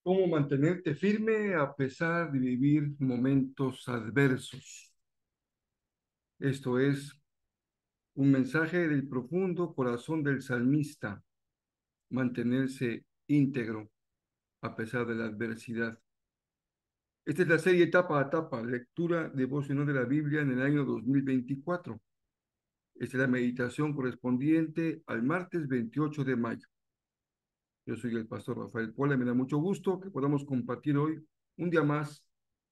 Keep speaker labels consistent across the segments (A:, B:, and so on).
A: ¿Cómo mantenerte firme a pesar de vivir momentos adversos? Esto es un mensaje del profundo corazón del salmista, mantenerse íntegro a pesar de la adversidad. Esta es la serie etapa a etapa, lectura devocional de la Biblia en el año 2024. Esta es la meditación correspondiente al martes 28 de mayo. Yo soy el pastor Rafael Pola, me da mucho gusto que podamos compartir hoy un día más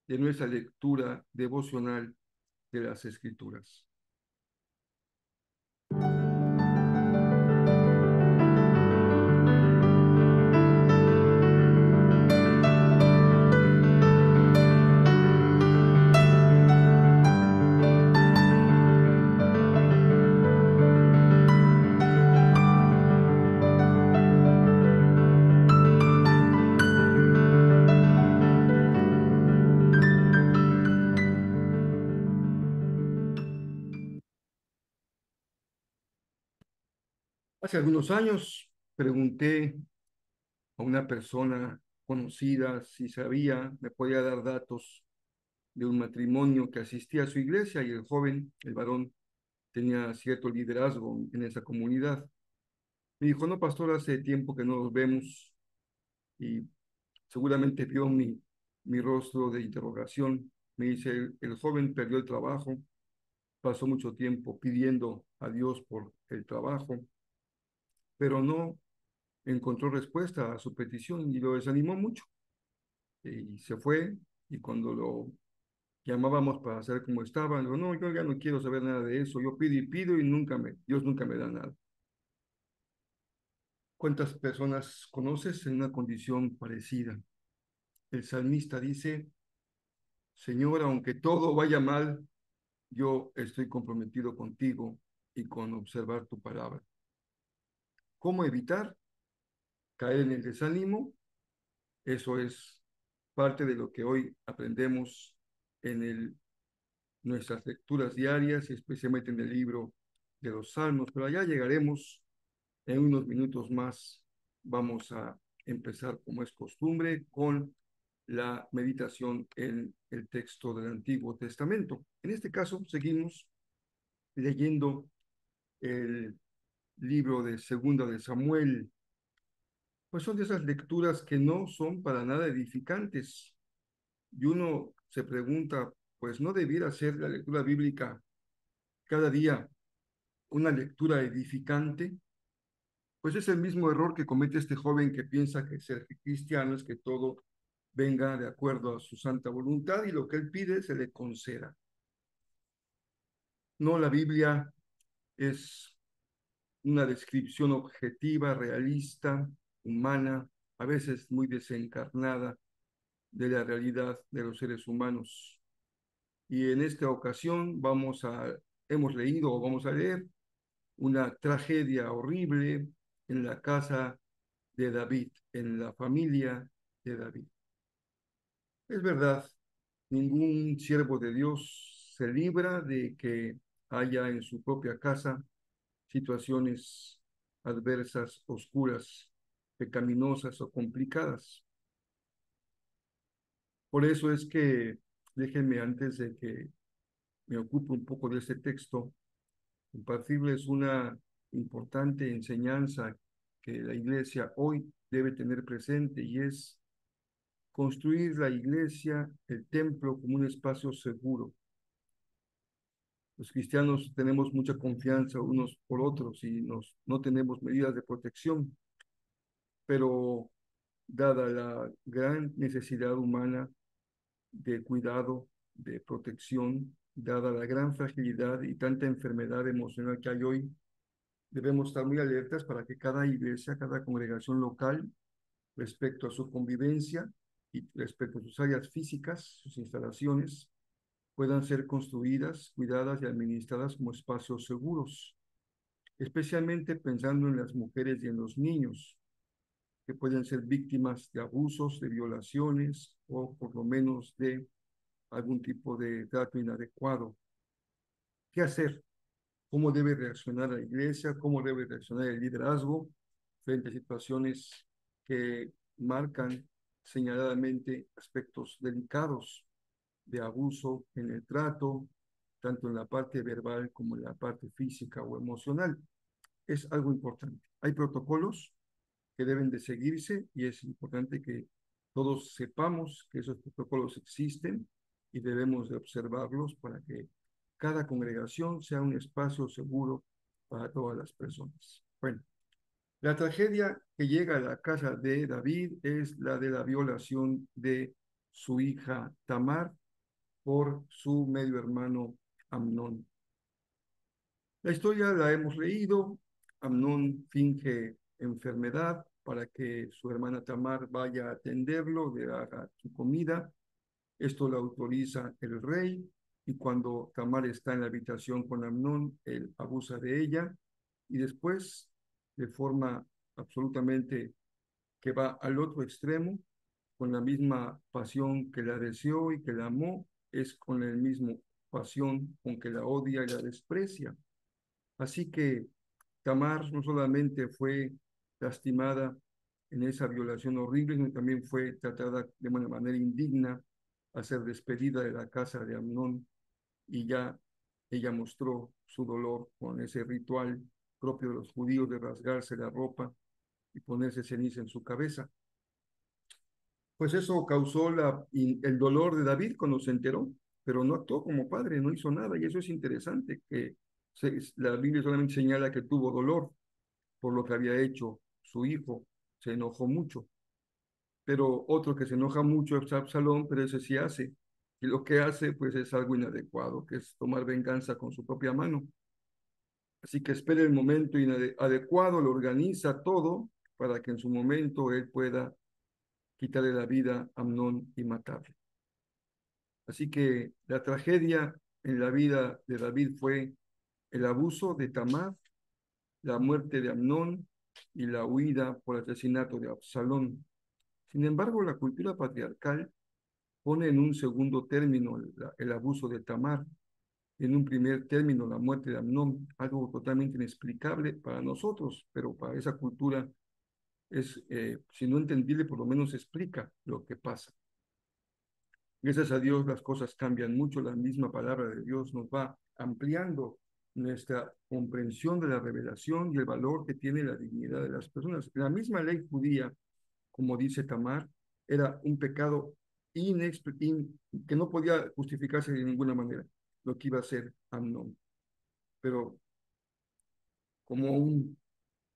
A: de nuestra lectura devocional de las Escrituras. Hace algunos años pregunté a una persona conocida si sabía, me podía dar datos de un matrimonio que asistía a su iglesia y el joven, el varón, tenía cierto liderazgo en esa comunidad. Me dijo, no, pastor, hace tiempo que no nos vemos y seguramente vio mi rostro de interrogación. Me dice, el joven perdió el trabajo, pasó mucho tiempo pidiendo a Dios por el trabajo, pero no encontró respuesta a su petición y lo desanimó mucho. Y se fue y cuando lo llamábamos para saber cómo estaba, dijo, no, yo ya no quiero saber nada de eso, yo pido y Dios nunca me da nada. ¿Cuántas personas conoces en una condición parecida? El salmista dice, Señor, aunque todo vaya mal, yo estoy comprometido contigo y con observar tu palabra. ¿Cómo evitar caer en el desánimo? Eso es parte de lo que hoy aprendemos en nuestras lecturas diarias y especialmente en el libro de los Salmos. Pero allá llegaremos en unos minutos más. Vamos a empezar, como es costumbre, con la meditación en el texto del Antiguo Testamento. En este caso, seguimos leyendo el libro de Segunda de Samuel. Pues son de esas lecturas que no son para nada edificantes. Y uno se pregunta, pues no debiera ser la lectura bíblica cada día una lectura edificante. Pues es el mismo error que comete este joven que piensa que ser cristiano es que todo venga de acuerdo a su santa voluntad y lo que él pide se le conceda. No, la Biblia es una descripción objetiva, realista, humana, a veces muy desencarnada de la realidad de los seres humanos. Y en esta ocasión hemos leído o vamos a leer una tragedia horrible en la casa de David, en la familia de David. Es verdad, ningún siervo de Dios se libra de que haya en su propia casa situaciones adversas, oscuras, pecaminosas o complicadas. Por eso es que déjenme, antes de que me ocupe un poco de este texto, compartirles una importante enseñanza que la iglesia hoy debe tener presente y es construir la iglesia, el templo, como un espacio seguro. Los cristianos tenemos mucha confianza unos por otros y no tenemos medidas de protección, pero dada la gran necesidad humana de cuidado, de protección, dada la gran fragilidad y tanta enfermedad emocional que hay hoy, debemos estar muy alertas para que cada iglesia, cada congregación local, respecto a su convivencia y respecto a sus áreas físicas, sus instalaciones, puedan ser construidas, cuidadas y administradas como espacios seguros, especialmente pensando en las mujeres y en los niños, que pueden ser víctimas de abusos, de violaciones o por lo menos de algún tipo de trato inadecuado. ¿Qué hacer? ¿Cómo debe reaccionar la iglesia? ¿Cómo debe reaccionar el liderazgo frente a situaciones que marcan señaladamente aspectos delicados de abuso en el trato, tanto en la parte verbal como en la parte física o emocional? Es algo importante. Hay protocolos que deben de seguirse y es importante que todos sepamos que esos protocolos existen y debemos de observarlos para que cada congregación sea un espacio seguro para todas las personas. Bueno, la tragedia que llega a la casa de David es la de la violación de su hija Tamar por su medio hermano Amnón. La historia la hemos leído. Amnón finge enfermedad para que su hermana Tamar vaya a atenderlo, le haga su comida. Esto lo autoriza el rey y cuando Tamar está en la habitación con Amnón, él abusa de ella y después, de forma absolutamente que va al otro extremo, con la misma pasión que la deseó y que la amó, es con la misma pasión con que la odia y la desprecia. Así que Tamar no solamente fue lastimada en esa violación horrible, sino también fue tratada de una manera indigna al ser despedida de la casa de Amnón y ya ella mostró su dolor con ese ritual propio de los judíos de rasgarse la ropa y ponerse ceniza en su cabeza. Pues eso causó el dolor de David cuando se enteró, pero no actuó como padre, no hizo nada, y eso es interesante, que la Biblia solamente señala que tuvo dolor por lo que había hecho su hijo, se enojó mucho, pero otro que se enoja mucho es Absalón, pero ese sí hace, y lo que hace pues es algo inadecuado, que es tomar venganza con su propia mano. Así que espera el momento adecuado, lo organiza todo para que en su momento él pueda quitarle la vida a Amnón y matarlo. Así que la tragedia en la vida de David fue el abuso de Tamar, la muerte de Amnón y la huida por asesinato de Absalón. Sin embargo, la cultura patriarcal pone en un segundo término el abuso de Tamar, en un primer término la muerte de Amnón, algo totalmente inexplicable para nosotros, pero para esa cultura es, si no entendible, por lo menos explica lo que pasa. Gracias a Dios las cosas cambian mucho, la misma palabra de Dios nos va ampliando nuestra comprensión de la revelación y el valor que tiene la dignidad de las personas. La misma ley judía, como dice Tamar, era un pecado que no podía justificarse de ninguna manera, lo que iba a ser Amnón. Pero como un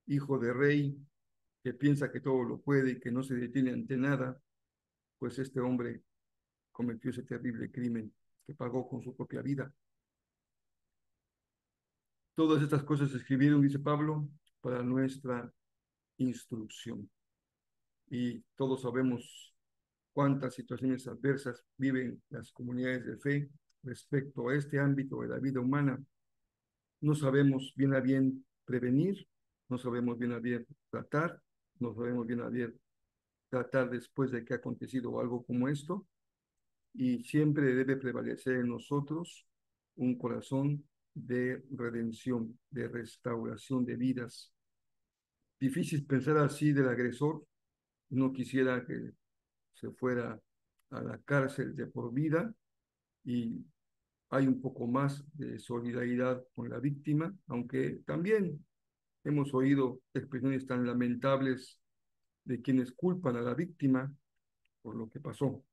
A: hijo de rey que piensa que todo lo puede y que no se detiene ante nada, pues este hombre cometió ese terrible crimen que pagó con su propia vida. Todas estas cosas se escribieron, dice Pablo, para nuestra instrucción. Y todos sabemos cuántas situaciones adversas viven las comunidades de fe respecto a este ámbito de la vida humana. No sabemos bien a bien prevenir, no sabemos bien a bien tratar, no sabemos bien a bien tratar después de que ha acontecido algo como esto, y siempre debe prevalecer en nosotros un corazón de redención, de restauración de vidas. Difícil pensar así del agresor, no quisiera que se fuera a la cárcel de por vida y hay un poco más de solidaridad con la víctima, aunque también hemos oído expresiones tan lamentables de quienes culpan a la víctima por lo que pasó.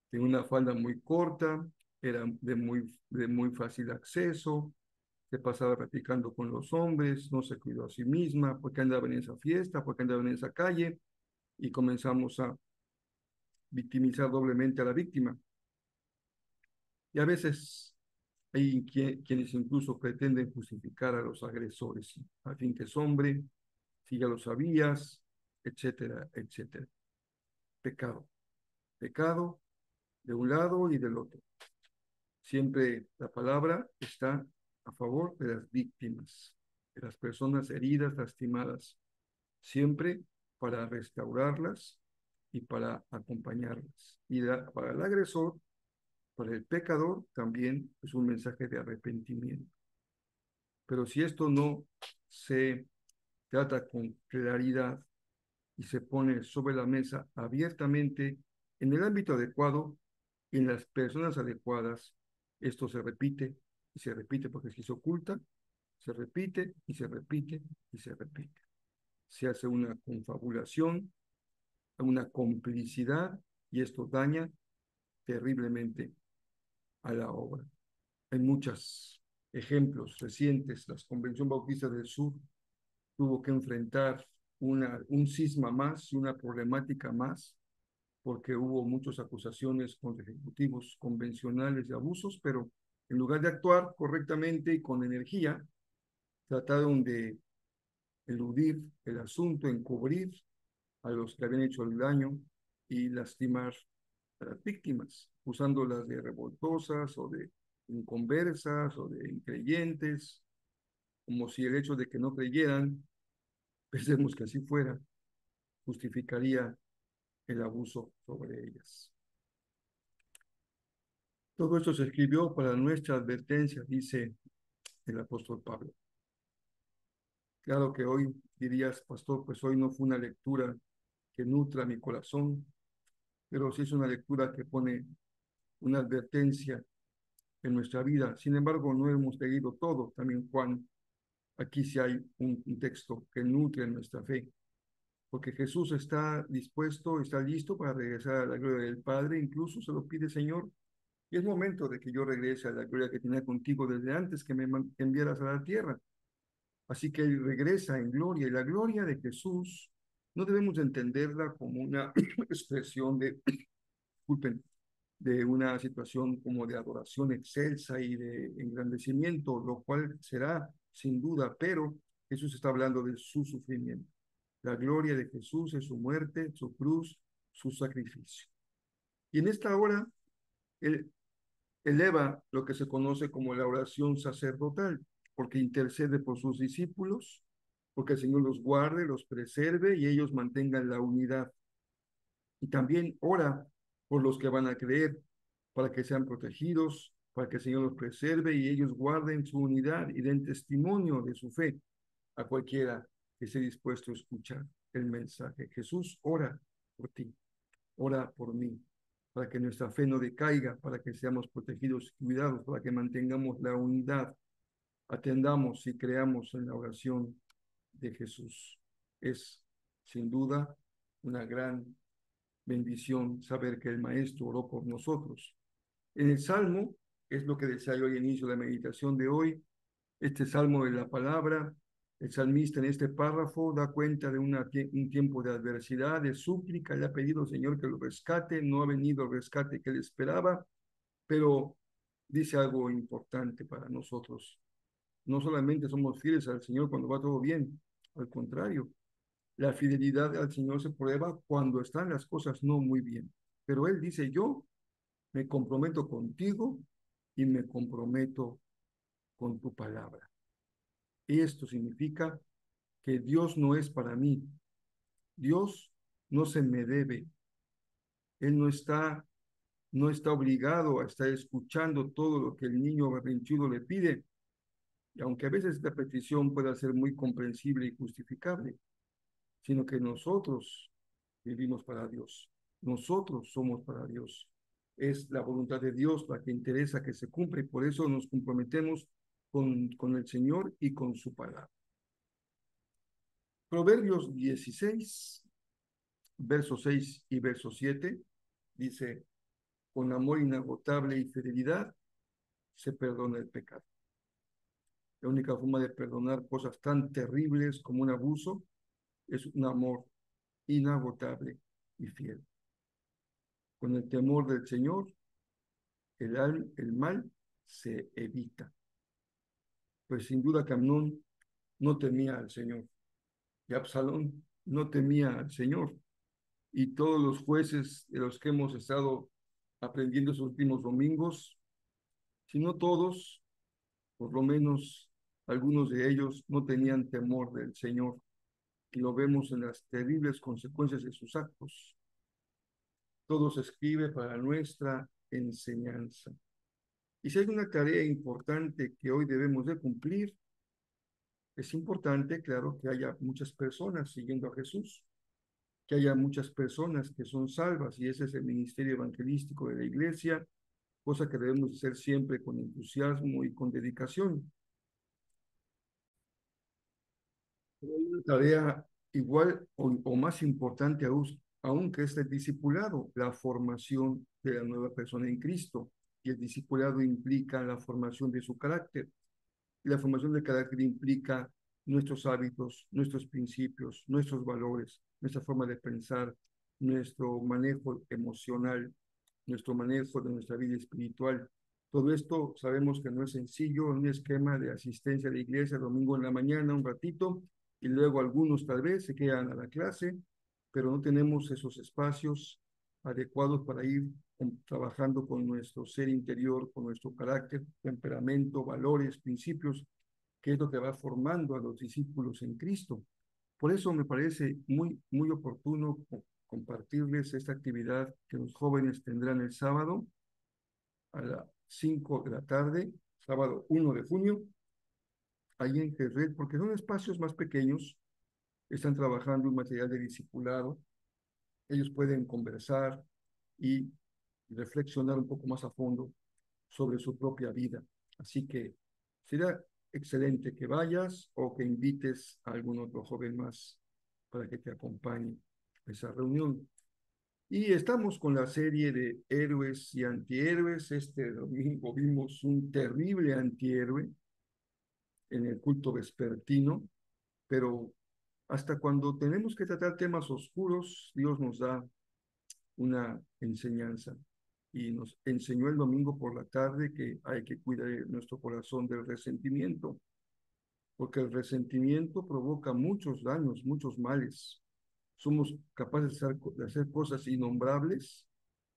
A: Tenía una falda muy corta, era de muy fácil acceso, se pasaba practicando con los hombres, no se cuidó a sí misma, porque andaba en esa fiesta, porque andaba en esa calle, y comenzamos a victimizar doblemente a la víctima. Y a veces hay quienes incluso pretenden justificar a los agresores, al fin que es hombre, si ya lo sabías, etcétera, etcétera. Pecado, pecado de un lado y del otro. Siempre la palabra está a favor de las víctimas, de las personas heridas, lastimadas, siempre para restaurarlas y para acompañarlas. Y para el agresor, para el pecador, también es un mensaje de arrepentimiento. Pero si esto no se trata con claridad y se pone sobre la mesa abiertamente en el ámbito adecuado y en las personas adecuadas, esto se repite y se repite porque si se oculta, se repite y se repite y se repite. Se hace una confabulación, una complicidad y esto daña terriblemente a la obra. Hay muchos ejemplos recientes. La Convención Bautista del Sur tuvo que enfrentar un cisma más, una problemática más, porque hubo muchas acusaciones contra ejecutivos convencionales de abusos, pero en lugar de actuar correctamente y con energía, trataron de eludir el asunto, encubrir a los que habían hecho el daño y lastimar a las víctimas, usándolas de revoltosas o de inconversas o de increyentes, como si el hecho de que no creyeran, pensemos que así fuera, justificaría el abuso sobre ellas. Todo esto se escribió para nuestra advertencia, dice el apóstol Pablo. Claro que hoy dirías, pastor, pues hoy no fue una lectura que nutra mi corazón, pero sí es una lectura que pone una advertencia en nuestra vida. Sin embargo, no hemos leído todo. También Juan, aquí sí hay un texto que nutre nuestra fe, porque Jesús está dispuesto, está listo para regresar a la gloria del Padre, incluso se lo pide, Señor, y es momento de que yo regrese a la gloria que tenía contigo desde antes que me enviaras a la tierra. Así que Él regresa en gloria, y la gloria de Jesús no debemos entenderla como una expresión de, disculpen, de una situación como de adoración excelsa y de engrandecimiento, lo cual será sin duda, pero Jesús está hablando de su sufrimiento. La gloria de Jesús es su muerte, su cruz, su sacrificio. Y en esta hora, Él eleva lo que se conoce como la oración sacerdotal, porque intercede por sus discípulos, porque el Señor los guarde, los preserve y ellos mantengan la unidad. Y también ora por los que van a creer, para que sean protegidos, para que el Señor los preserve y ellos guarden su unidad y den testimonio de su fe a cualquiera que esté dispuesto a escuchar el mensaje. Jesús ora por ti, ora por mí, para que nuestra fe no decaiga, para que seamos protegidos y cuidados, para que mantengamos la unidad, atendamos y creamos en la oración de Jesús. Es sin duda una gran bendición saber que el Maestro oró por nosotros. En el Salmo, es lo que decía yo al inicio de la meditación de hoy, este Salmo de la palabra, el salmista en este párrafo da cuenta de un tiempo de adversidad, de súplica, le ha pedido al Señor que lo rescate, no ha venido el rescate que él esperaba, pero dice algo importante para nosotros. No solamente somos fieles al Señor cuando va todo bien, al contrario, la fidelidad al Señor se prueba cuando están las cosas no muy bien. Pero Él dice, yo me comprometo contigo y me comprometo con tu palabra. Y esto significa que Dios no es para mí. Dios no se me debe. Él no está obligado a estar escuchando todo lo que el niño berrinchudo le pide. Y aunque a veces esta petición pueda ser muy comprensible y justificable, sino que nosotros vivimos para Dios. Nosotros somos para Dios. Es la voluntad de Dios la que interesa que se cumpla y por eso nos comprometemos con el Señor y con su palabra. Proverbios 16, versos 6 y verso 7, dice, con amor inagotable y fidelidad se perdona el pecado. La única forma de perdonar cosas tan terribles como un abuso es un amor inagotable y fiel. Con el temor del Señor el mal se evita. Pues sin duda que Amnón no temía al Señor, y Absalón no temía al Señor, y todos los jueces de los que hemos estado aprendiendo estos últimos domingos, si no todos, por lo menos algunos de ellos no tenían temor del Señor, y lo vemos en las terribles consecuencias de sus actos. Todo se escribe para nuestra enseñanza. Y si hay una tarea importante que hoy debemos de cumplir, es importante, claro, que haya muchas personas siguiendo a Jesús, que haya muchas personas que son salvas, y ese es el ministerio evangelístico de la iglesia, cosa que debemos hacer siempre con entusiasmo y con dedicación. Pero hay una tarea igual o más importante aún que es el discipulado, la formación de la nueva persona en Cristo. Y el discipulado implica la formación de su carácter. Y la formación del carácter implica nuestros hábitos, nuestros principios, nuestros valores, nuestra forma de pensar, nuestro manejo emocional, nuestro manejo de nuestra vida espiritual. Todo esto sabemos que no es sencillo, un esquema de asistencia a la iglesia domingo en la mañana, un ratito, y luego algunos tal vez se quedan a la clase, pero no tenemos esos espacios adecuados para ir trabajando con nuestro ser interior, con nuestro carácter, temperamento, valores, principios, que es lo que va formando a los discípulos en Cristo. Por eso me parece muy oportuno compartirles esta actividad que los jóvenes tendrán el sábado a las 5 de la tarde, sábado 1 de junio, ahí en Jerez, porque son espacios más pequeños, están trabajando un material de discipulado, ellos pueden conversar y reflexionar un poco más a fondo sobre su propia vida. Así que será excelente que vayas o que invites a algún otro joven más para que te acompañe a esa reunión. Y estamos con la serie de héroes y antihéroes. Este domingo vimos un terrible antihéroe en el culto vespertino, pero hasta cuando tenemos que tratar temas oscuros, Dios nos da una enseñanza. Y nos enseñó el domingo por la tarde que hay que cuidar nuestro corazón del resentimiento, porque el resentimiento provoca muchos daños, muchos males. Somos capaces de hacer cosas innombrables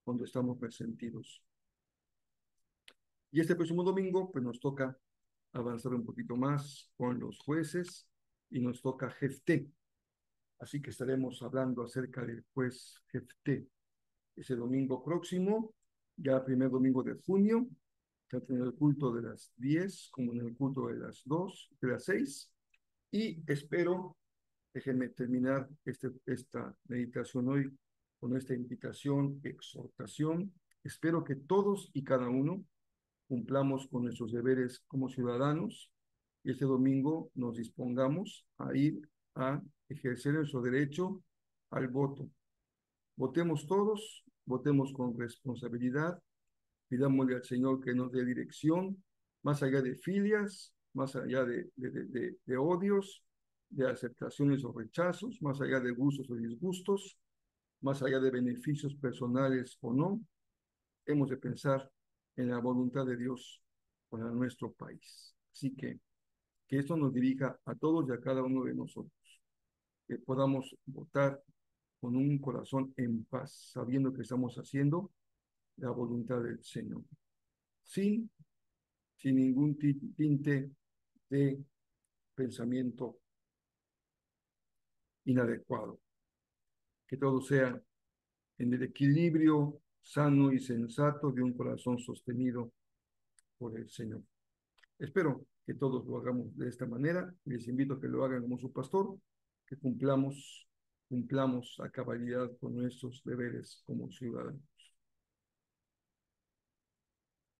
A: cuando estamos resentidos. Y este próximo domingo, pues nos toca avanzar un poquito más con los jueces y nos toca Jefté. Así que estaremos hablando acerca del juez Jefté ese domingo próximo, ya primer domingo de junio, tanto en el culto de las 10 como en el culto de las 2, de las 6. Y espero, déjenme terminar esta meditación hoy con esta invitación, exhortación. Espero que todos y cada uno cumplamos con nuestros deberes como ciudadanos y este domingo nos dispongamos a ir a ejercer nuestro derecho al voto. Votemos todos, votemos con responsabilidad, pidámosle al Señor que nos dé dirección, más allá de filias, más allá de odios, de aceptaciones o rechazos, más allá de gustos o disgustos, más allá de beneficios personales o no, hemos de pensar en la voluntad de Dios para nuestro país. Así que esto nos dirija a todos y a cada uno de nosotros, que podamos votar con un corazón en paz, sabiendo que estamos haciendo la voluntad del Señor, sin, sin ningún tinte de pensamiento inadecuado. Que todo sea en el equilibrio sano y sensato de un corazón sostenido por el Señor. Espero que todos lo hagamos de esta manera. Les invito a que lo hagan como su pastor, que cumplamos a cabalidad con nuestros deberes como ciudadanos.